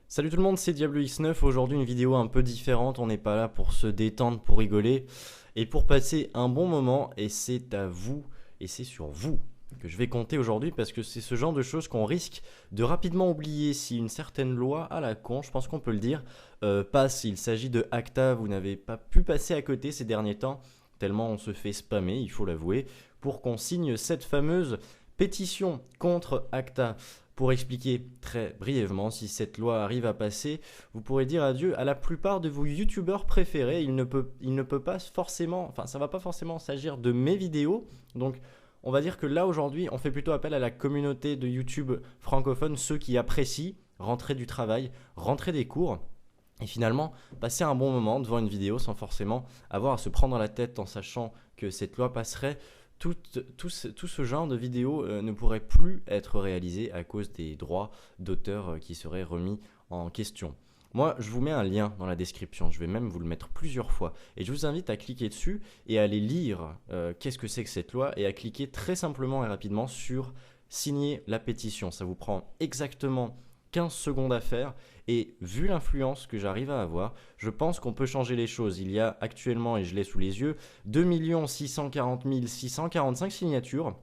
Salut tout le monde, c'est Diablo X9. Aujourd'hui, une vidéo un peu différente. On n'est pas là pour se détendre, pour rigoler et pour passer un bon moment. Et c'est à vous et c'est sur vous que je vais compter aujourd'hui parce que c'est ce genre de choses qu'on risque de rapidement oublier si une certaine loi à la con, je pense qu'on peut le dire, passe. Il s'agit de ACTA. Vous n'avez pas pu passer à côté ces derniers temps, tellement on se fait spammer, il faut l'avouer, pour qu'on signe cette fameuse pétition contre ACTA. Pour expliquer très brièvement, si cette loi arrive à passer, vous pourrez dire adieu à la plupart de vos youtubeurs préférés. Il ne peut pas forcément, enfin ça va pas forcément s'agir de mes vidéos. Donc on va dire que là aujourd'hui, on fait plutôt appel à la communauté de YouTube francophone, ceux qui apprécient rentrer du travail, rentrer des cours. Et finalement, passer un bon moment devant une vidéo sans forcément avoir à se prendre la tête en sachant que cette loi passerait. Tout ce genre de vidéos ne pourrait plus être réalisé à cause des droits d'auteur qui seraient remis en question. Moi, je vous mets un lien dans la description, je vais même vous le mettre plusieurs fois. Et je vous invite à cliquer dessus et à aller lire qu'est-ce que c'est que cette loi et à cliquer très simplement et rapidement sur signer la pétition. Ça vous prend exactement 15 secondes à faire et vu l'influence que j'arrive à avoir, je pense qu'on peut changer les choses. Il y a actuellement, et je l'ai sous les yeux, 2 640 645 signatures.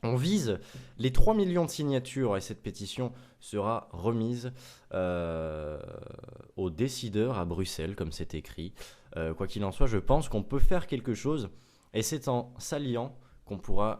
On vise les 3 millions de signatures et cette pétition sera remise aux décideurs à Bruxelles, comme c'est écrit. Quoi qu'il en soit, je pense qu'on peut faire quelque chose et c'est en s'alliant qu'on pourra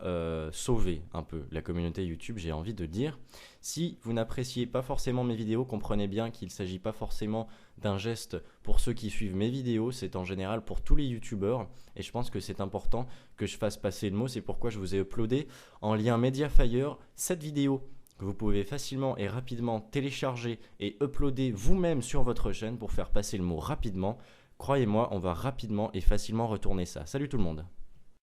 sauver un peu la communauté YouTube, j'ai envie de dire. Si vous n'appréciez pas forcément mes vidéos, comprenez bien qu'il ne s'agit pas forcément d'un geste pour ceux qui suivent mes vidéos, c'est en général pour tous les YouTubeurs et je pense que c'est important que je fasse passer le mot, c'est pourquoi je vous ai uploadé en lien Mediafire cette vidéo que vous pouvez facilement et rapidement télécharger et uploader vous-même sur votre chaîne pour faire passer le mot rapidement. Croyez-moi, on va rapidement et facilement retourner ça. Salut tout le monde!